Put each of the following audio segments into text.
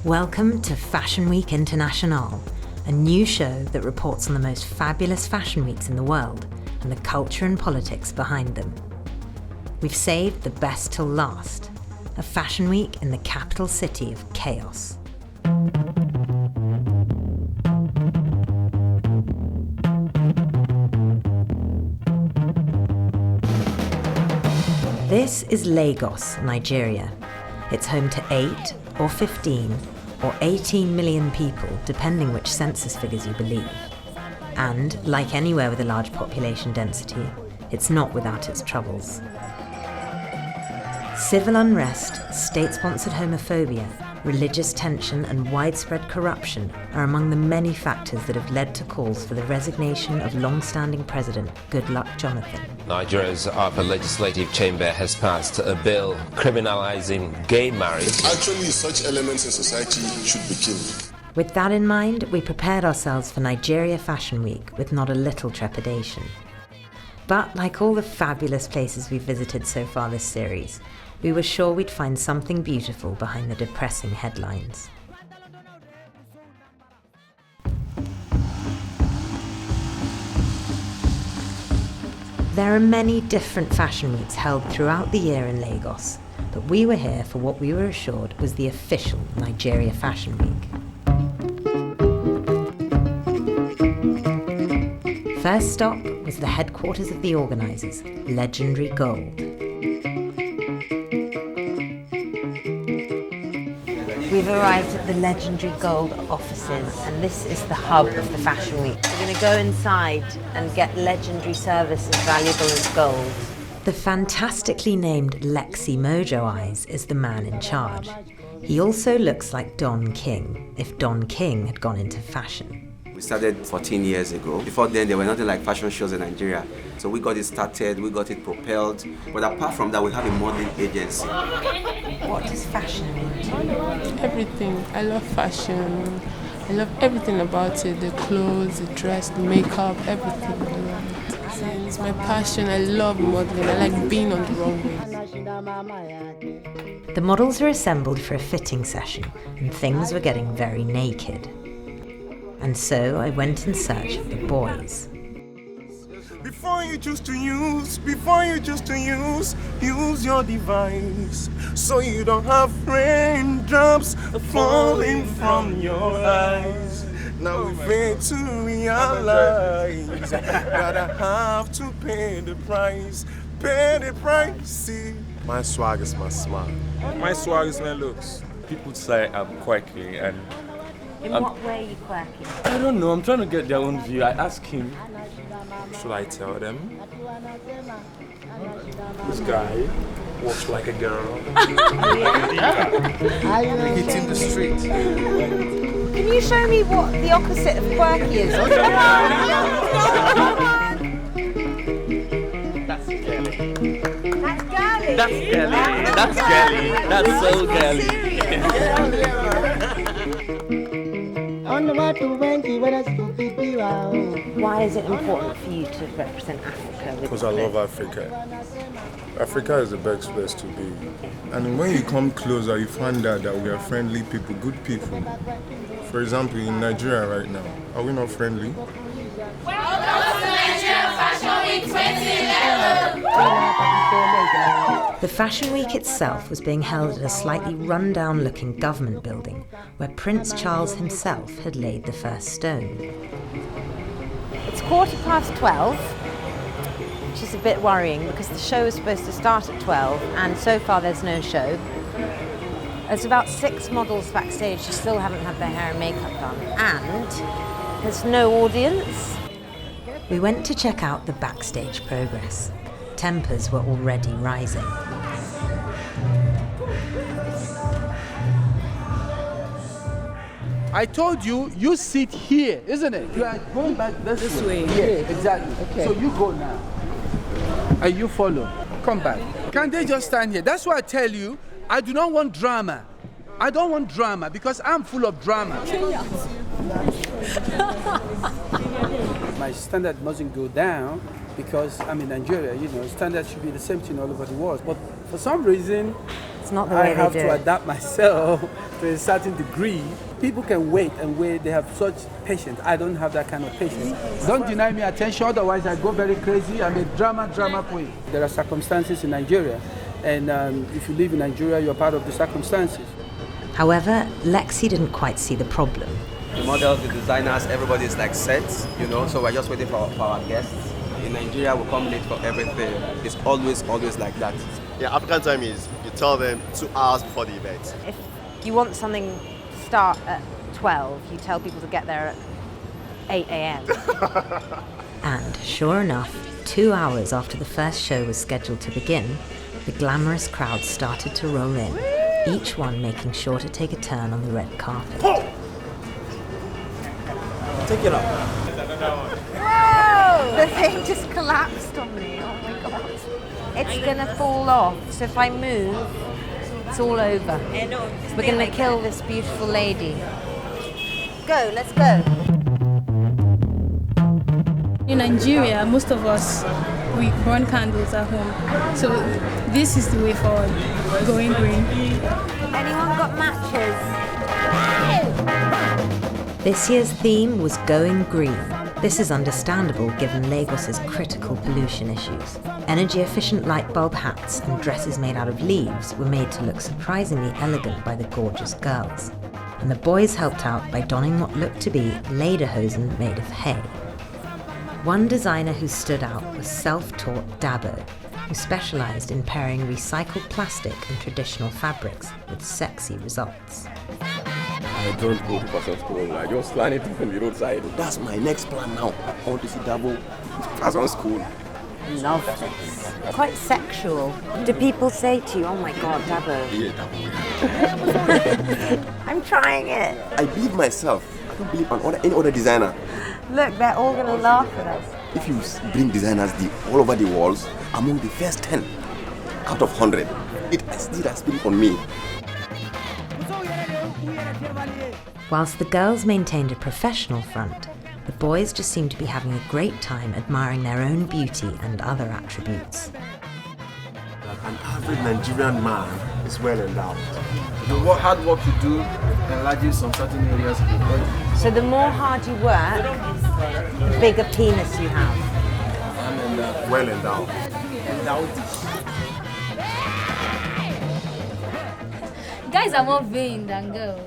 Welcome to Fashion Week Internationale, a new show that reports on the most fabulous fashion weeks in the world and the culture and politics behind them. We've saved the best till last, a fashion week in the capital city of chaos. This is Lagos, Nigeria. It's home to 8 or 15 or 18 million people, depending which census figures you believe. And, like anywhere with a large population density, it's not without its troubles. Civil unrest, state-sponsored homophobia, religious tension and widespread corruption are among the many factors that have led to calls for the resignation of long-standing President Goodluck Jonathan. Nigeria's upper legislative chamber has passed a bill criminalizing gay marriage. Actually, such elements in society should be killed. With that in mind, we prepared ourselves for Nigeria Fashion Week with not a little trepidation. But like all the fabulous places we've visited so far this series, we were sure we'd find something beautiful behind the depressing headlines. There are many different fashion weeks held throughout the year in Lagos, but we were here for what we were assured was the official Nigeria Fashion Week. First stop was the headquarters of the organisers, Legendary Gold. We've arrived at the Legendary Gold offices, and this is the hub of the Fashion Week. We're going to go inside and get legendary service as valuable as gold. The fantastically named Lexi Mojo Eyes is the man in charge. He also looks like Don King, if Don King had gone into fashion. We started 14 years ago. Before then, there were nothing like fashion shows in Nigeria. So we got it started, we got it propelled. But apart from that, we have a modeling agency. What does fashion mean to you? Everything. I love fashion. I love everything about it. The clothes, the dress, the makeup, everything. I love it. It's my passion. I love modeling. I like being on the runway. The models were assembled for a fitting session, and things were getting very naked. And so I went in search of the boys. Before you choose to use your device, so you don't have raindrops falling from your eyes. Now we fail to realize that I have to pay the price. See, my swag is my smile. My swag is my looks. People say I'm quirky and In what way are you quirky? I don't know, I'm trying to get their own view. I ask him. Should I tell them? This guy walks like a girl. It's in the street. Can you show me what the opposite of quirky is? That's girly. That's girly. That's girly. That's so girly. Why is it important for you to represent Africa? Because I love Africa. Africa is the best place to be. And when you come closer, you find out that we are friendly people, good people. For example, in Nigeria right now, are we not friendly? Welcome to Nigeria Fashion Week 2011! The Fashion Week itself was being held at a slightly run-down-looking government building where Prince Charles himself had laid the first stone. It's 12:15, which is a bit worrying because the show was supposed to start at 12 and so far there's no show. There's about 6 models backstage who still haven't had their hair and makeup done, and there's no audience. We went to check out the backstage progress. Tempers were already rising. I told you, you sit here, isn't it? You are going back this way. Yeah, exactly. Okay. So you go now. And you follow. Come back. Can't they just stand here? That's why I tell you, I do not want drama. I don't want drama because I'm full of drama. My standard mustn't go down because I'm in Nigeria, standards should be the same thing all over the world. But for some reason, It's not the way they do I have to it. adapt myself to a certain degree. People can wait and wait. They have such patience. I don't have that kind of patience. Don't deny me attention, otherwise I go very crazy. I'm a drama queen. There are circumstances in Nigeria, and if you live in Nigeria, you're part of the circumstances. However, Lexi didn't quite see the problem. The models, the designers, everybody is like set, so we're just waiting for our guests. In Nigeria, we come late for everything. It's always like that. Yeah, African time is, you tell them 2 hours before the event. If you want something to start at 12, you tell people to get there at 8 a.m. And sure enough, 2 hours after the first show was scheduled to begin, the glamorous crowd started to roll in, each one making sure to take a turn on the red carpet. Take it up. Whoa! The thing just collapsed on me. Oh my god. It's gonna fall off, so if I move, it's all over. We're gonna kill this beautiful lady. Go, let's go. In Nigeria, most of us, we burn candles at home. So this is the way forward, going green. Anyone got matches? This year's theme was Going Green. This is understandable given Lagos's critical pollution issues. Energy-efficient light bulb hats and dresses made out of leaves were made to look surprisingly elegant by the gorgeous girls. And the boys helped out by donning what looked to be lederhosen made of hay. One designer who stood out was self-taught Dabo, who specialised in pairing recycled plastic and traditional fabrics with sexy results. I don't go to fashion school. I just learn it from the roadside. That's my next plan now. I want to see Dabo fashion school. Love this. Quite sexual. Do people say to you, oh my god, Dabo? Yeah, Dabo. I'm trying it. I believe myself. I don't believe on any other designer. Look, they're all going to laugh at us. If you bring designers all over the walls, among the first 10 out of 100, it still has spirit on me. Whilst the girls maintained a professional front, the boys just seemed to be having a great time admiring their own beauty and other attributes. An average Nigerian man is well endowed. The hard work you do enlarges some certain areas of the body. So the more hard you work, the bigger penis you have. And well endowed. Guys are more vain than girls.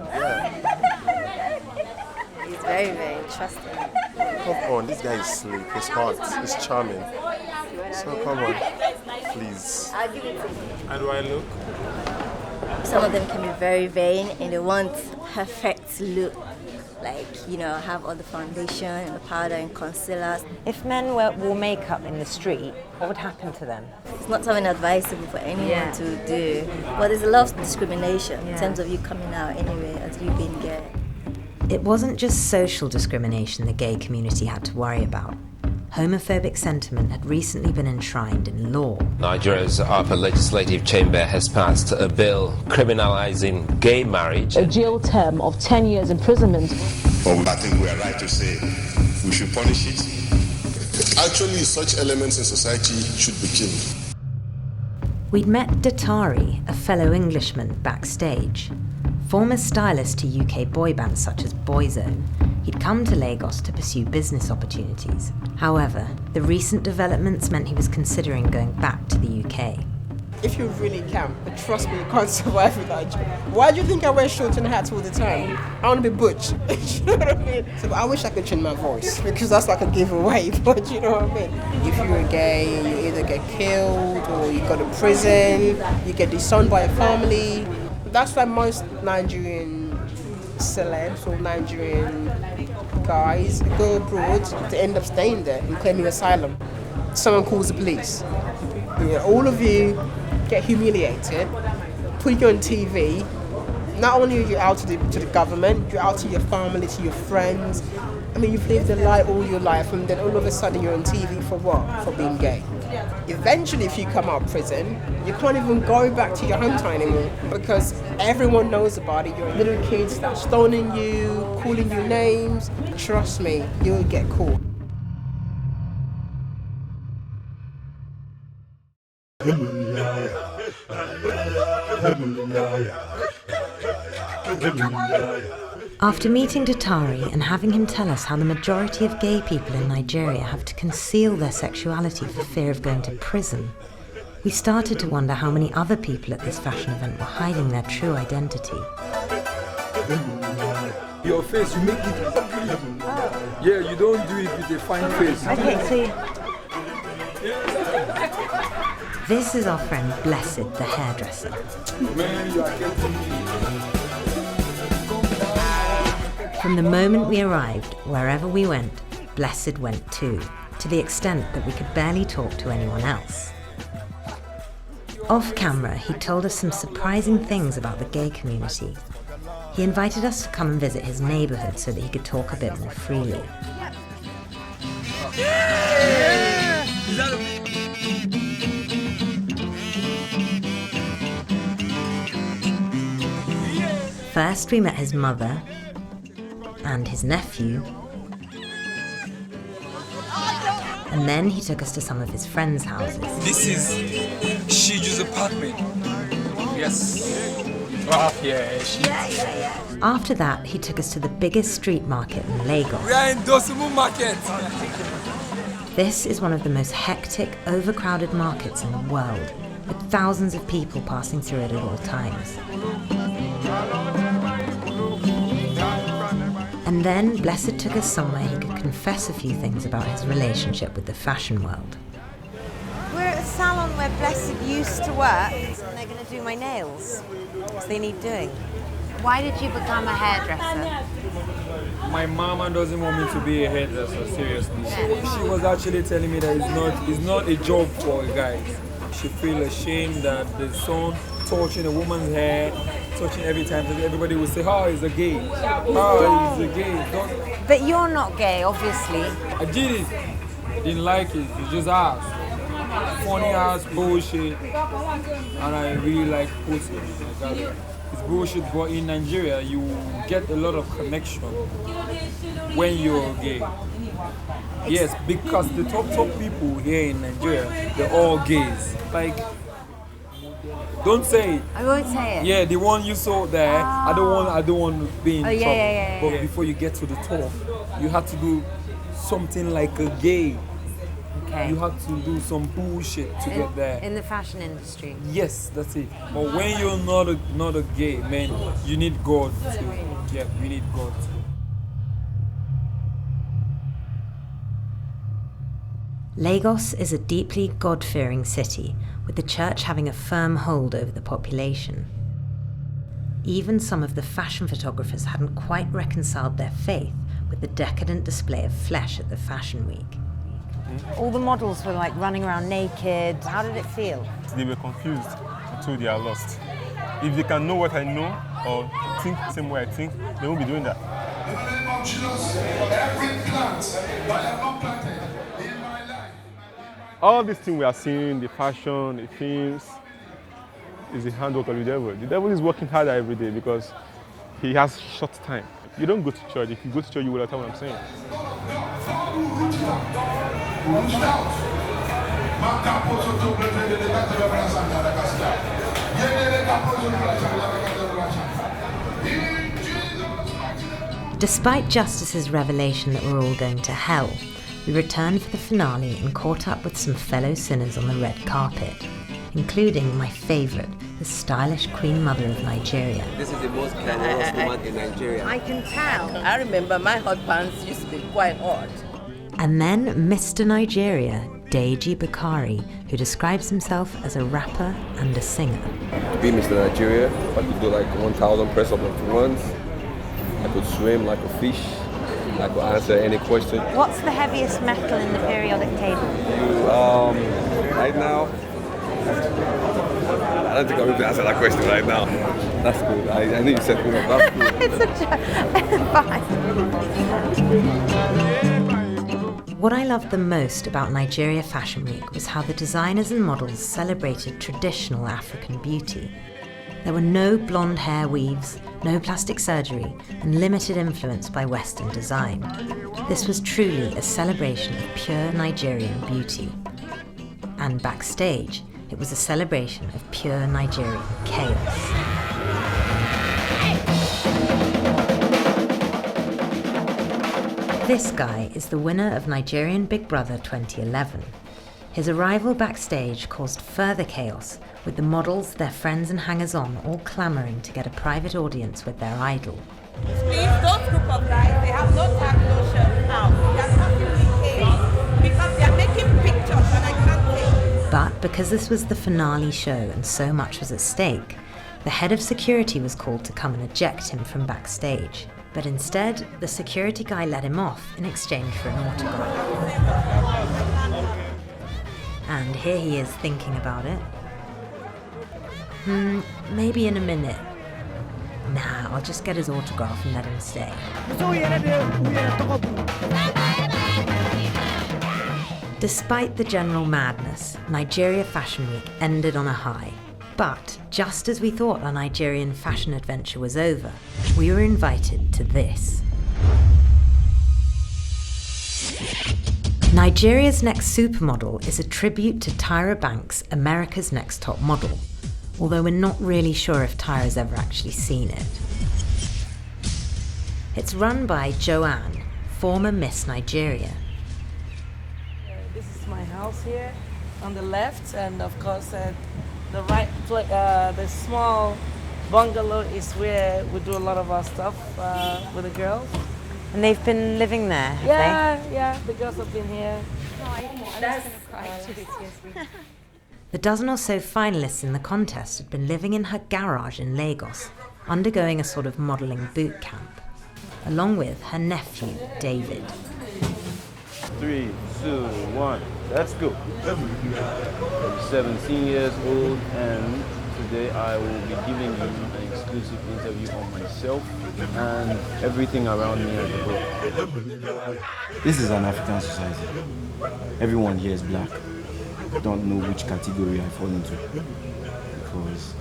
He's very, very trusting. Come on, this guy is slick, he's hot, he's charming. So come on, please. I'll give it to you. How do I look? Some of them can be very vain and they want perfect look. Like, have all the foundation and the powder and concealers. If men wore makeup in the street, what would happen to them? It's not something advisable for anyone to do. But there's a lot of discrimination in terms of you coming out anyway as you being gay. It wasn't just social discrimination the gay community had to worry about. Homophobic sentiment had recently been enshrined in law. Nigeria's upper legislative chamber has passed a bill criminalizing gay marriage. A jail term of 10 years imprisonment. I think we are right to say we should punish it. Actually, such elements in society should be killed. We'd met Datari, a fellow Englishman, backstage. Former stylist to UK boy bands such as Boyzone, he'd come to Lagos to pursue business opportunities. However, the recent developments meant he was considering going back to the UK. If you really can, but trust me, you can't survive without you. Why do you think I wear shorts and hats all the time? I want to be butch. You know what I mean? So I wish I could change my voice, because that's like a giveaway, but you know what I mean? If you're gay, you either get killed, or you go to prison, you get disowned by a family. That's why most Nigerian celebs or Nigerian guys go abroad to end up staying there and claiming asylum. Someone calls the police. All of you get humiliated, put you on TV. Not only are you out to the government, you're out to your family, to your friends. I mean, you've lived a lie all your life, and then all of a sudden you're on TV for what? For being gay. Eventually, if you come out of prison, you can't even go back to your hometown anymore because everyone knows about it. Your little kids start stoning you, calling you names. Trust me, you'll get caught. After meeting Datari and having him tell us how the majority of gay people in Nigeria have to conceal their sexuality for fear of going to prison, we started to wonder how many other people at this fashion event were hiding their true identity. Your face, you make it ugly. Yeah, you don't do it with a fine face. Okay, so this is our friend Blessed, the hairdresser. Man, you are getting... From the moment we arrived, wherever we went, Blessed went too, to the extent that we could barely talk to anyone else. Off camera, he told us some surprising things about the gay community. He invited us to come and visit his neighbourhood so that he could talk a bit more freely. First, we met his mother and his nephew, and then he took us to some of his friends' houses. This is Shiju's apartment. Yes. After that, he took us to the biggest street market in Lagos. We are in Dosumu Market. This is one of the most hectic, overcrowded markets in the world, with thousands of people passing through it at all times. And then Blessed took us somewhere he could confess a few things about his relationship with the fashion world. We're at a salon where Blessed used to work, and they're going to do my nails, because they need doing. Why did you become a hairdresser? My mama doesn't want me to be a hairdresser, seriously. She was actually telling me that it's not a job for guys. She feels ashamed that the son touching a woman's hair, touching every time, everybody will say, oh, he's a gay. Oh, he's a gay. But you're not gay, obviously. I did it. I didn't like it. It just ass. Funny ass bullshit. And I really like pussy. It's bullshit, but in Nigeria, you get a lot of connection when you're gay. Yes, because the top people here in Nigeria, they're all gays. Like, don't say it. I won't say it. Yeah, the one you saw there, I don't want to be in trouble. Yeah. But before you get to the top, you have to do something like a gay. Okay. You have to do some bullshit to get there. In the fashion industry. Yes, that's it. But when you're not a gay man, you need God to. Yeah, you need God. Lagos is a deeply God-fearing city, with the church having a firm hold over the population. Even some of the fashion photographers hadn't quite reconciled their faith with the decadent display of flesh at the Fashion Week. All the models were like running around naked. How did it feel? They were confused until they are lost. If they can know what I know or think the same way I think, they won't be doing that. All these things we are seeing, the fashion, the films, is the handwork of the devil. The devil is working harder every day because he has short time. You don't go to church. If you go to church, you will understand what I'm saying. Despite Justice's revelation that we're all going to hell, we returned for the finale and caught up with some fellow sinners on the red carpet, including my favourite, the stylish Queen Mother of Nigeria. This is the most glamorous woman in Nigeria. I can tell. I remember my hot pants used to be quite hot. And then Mr. Nigeria, Deji Bakari, who describes himself as a rapper and a singer. To be Mr. Nigeria, I could do like 1,000 press-ups at once. I could swim like a fish. I could answer any question. What's the heaviest metal in the periodic table? Right now, I don't think I'm able to answer that question right now. That's good. I knew you said good. That's good. It's a joke. Fine. What I loved the most about Nigeria Fashion Week was how the designers and models celebrated traditional African beauty. There were no blonde hair weaves, no plastic surgery, and limited influence by Western design. This was truly a celebration of pure Nigerian beauty. And backstage, It was a celebration of pure Nigerian chaos. This guy is the winner of Nigerian Big Brother 2011. His arrival backstage caused further chaos, with the models, their friends and hangers-on all clamouring to get a private audience with their idol. Please, those group of guys, they have no tag, no shirt now. They are talking me chaos because they are making pictures and I can't take. But because this was the finale show and so much was at stake, the head of security was called to come and eject him from backstage. But instead, the security guy let him off in exchange for an autograph. And here he is thinking about it. Maybe in a minute. Nah, I'll just get his autograph and let him stay. Despite the general madness, Nigeria Fashion Week ended on a high. But just as we thought our Nigerian fashion adventure was over, we were invited to this. Nigeria's Next Supermodel is a tribute to Tyra Banks' America's Next Top Model, although we're not really sure if Tyra's ever actually seen it. It's run by Joanne, former Miss Nigeria. This is my house here on the left, and of course the right, the small bungalow is where we do a lot of our stuff with the girls. And they've been living there, have they? Yeah, the girls have been here. The dozen or so finalists in the contest had been living in her garage in Lagos, undergoing a sort of modelling boot camp, along with her nephew, David. 3, 2, 1, let's go. I'm 17 years old, and today I will be giving you an exclusive interview on myself and everything around me as a whole. This is an African society. Everyone here is black. I don't know which category I fall into because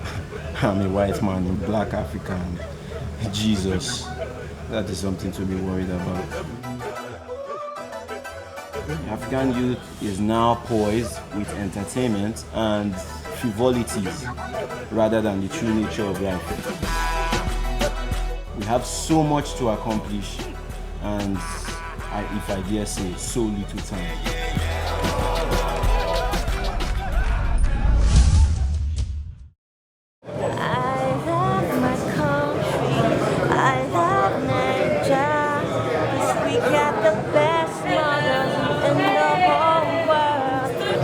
I'm a white man in black Africa, and Jesus, that is something to be worried about. African youth is now poised with entertainment and frivolities rather than the true nature of life. We have so much to accomplish, and if I dare say, so little time.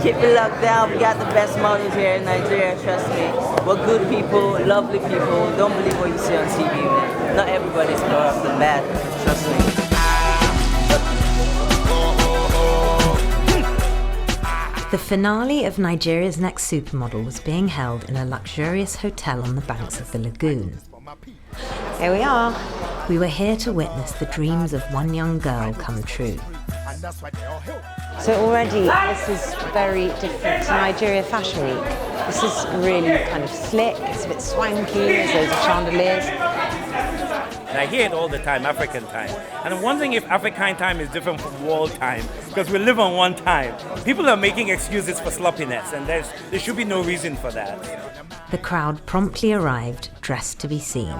Keep it locked down. We got the best models here in Nigeria, trust me. We're good people, lovely people. Don't believe what you see on TV, man. Not everybody's corrupt and bad, trust me. The finale of Nigeria's Next Supermodel was being held in a luxurious hotel on the banks of the lagoon. Here we are. We were here to witness the dreams of one young girl come true. So already this is very different to Nigeria Fashion Week. This is really kind of slick, it's a bit swanky, there's loads of chandeliers. And I hear it all the time, African time. And I'm wondering if African time is different from world time, because we live on one time. People are making excuses for sloppiness, and there should be no reason for that. The crowd promptly arrived, dressed to be seen.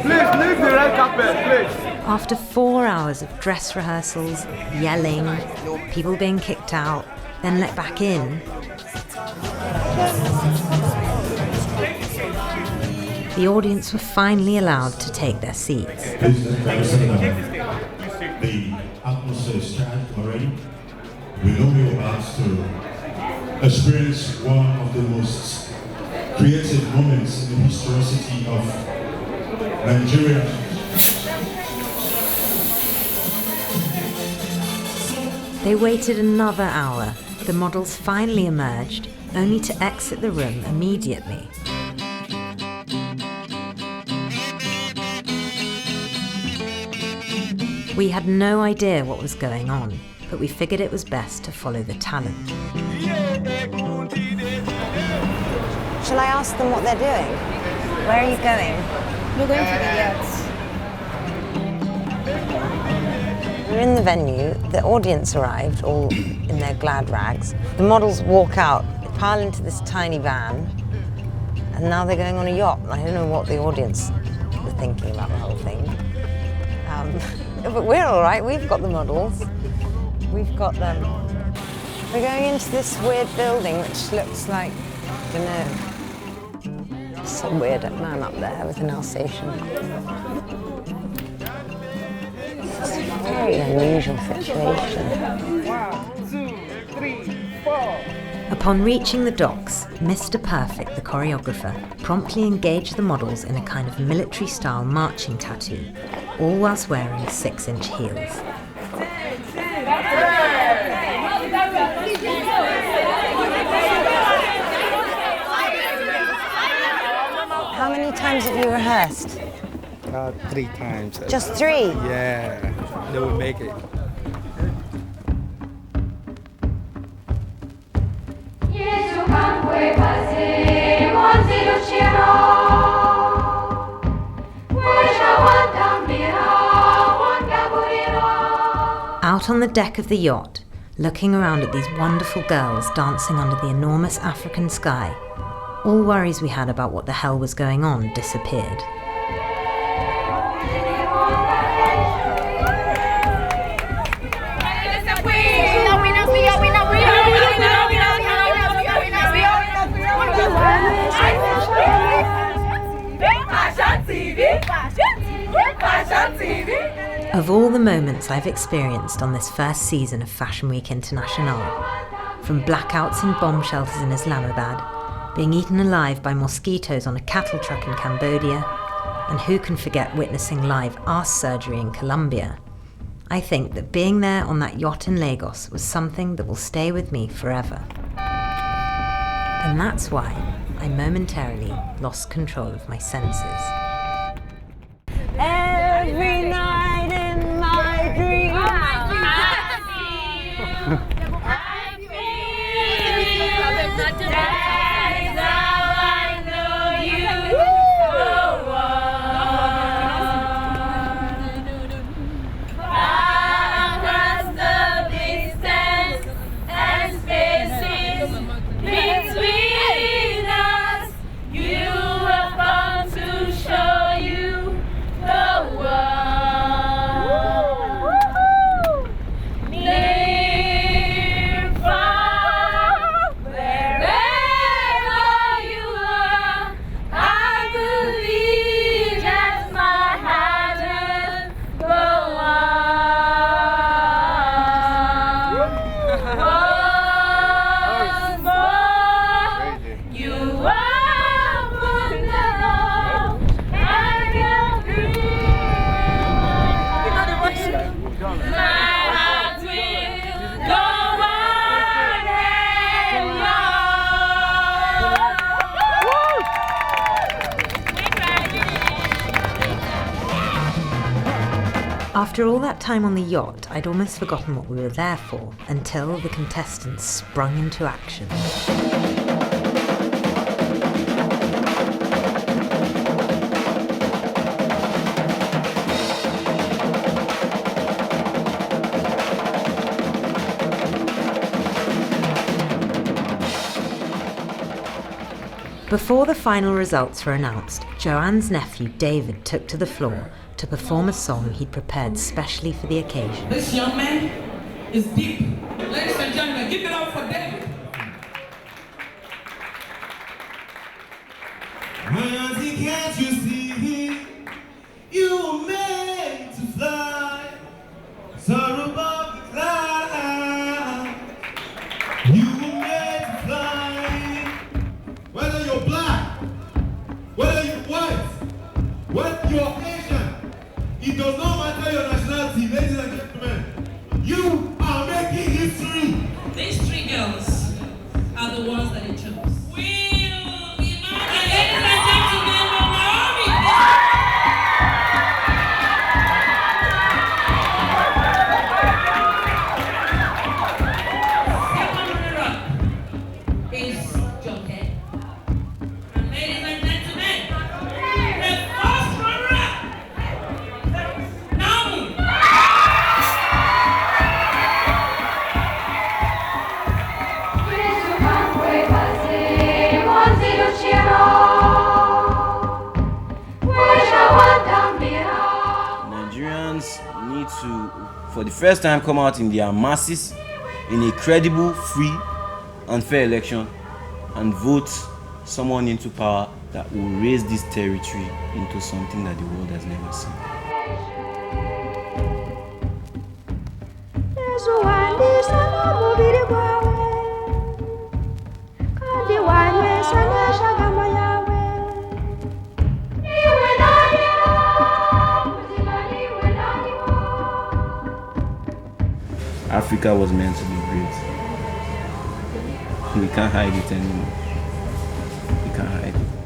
Please leave the red carpet, please. After 4 hours of dress rehearsals, yelling, people being kicked out, then let back in, the audience were finally allowed to take their seats. The atmosphere is charged already. We know we're about to experience one of the most creative moments in the historicity of Nigeria. They waited another hour. The models finally emerged, only to exit the room immediately. We had no idea what was going on, but we figured it was best to follow the talent. Shall I ask them what they're doing? Where are you going? We're going to the yachts. We're in the venue, the audience arrived, all in their glad rags. The models walk out, they pile into this tiny van, and now they're going on a yacht. I don't know what the audience were thinking about the whole thing. But we're all right, we've got the models. We've got them. We're going into this weird building which looks like, I don't know, some weird man up there with an Alsatian. It's a very unusual situation. 1, 2, 3, 4. Upon reaching the docks, Mr. Perfect, the choreographer, promptly engaged the models in a kind of military-style marching tattoo, all whilst wearing 6-inch heels. How many times have you rehearsed? 3 times. Just 3? Yeah, they will make it. Out on the deck of the yacht, looking around at these wonderful girls dancing under the enormous African sky, all worries we had about what the hell was going on disappeared. Of all the moments I've experienced on this first season of Fashion Week Internationale, from blackouts in bomb shelters in Islamabad, being eaten alive by mosquitoes on a cattle truck in Cambodia, and who can forget witnessing live arse surgery in Colombia, I think that being there on that yacht in Lagos was something that will stay with me forever. And that's why I momentarily lost control of my senses. Every night in my dreams. After all that time on the yacht, I'd almost forgotten what we were there for, until the contestants sprung into action. Before the final results were announced, Joanne's nephew David took to the floor to perform a song he'd prepared specially for the occasion. This young man is deep. Ladies and gentlemen, give it up for David. Can't you see? You were made to fly, soar above the clouds. You were made to fly. Whether you're black, whether you're white, whether you're Asian, it does not matter your nationality, ladies and gentlemen. You are making history. These 3 girls for the first time come out in their masses in a credible, free, and fair election and vote someone into power that will raise this territory into something that the world has never seen. Africa was meant to be great. We can't hide it anymore. We can't hide it.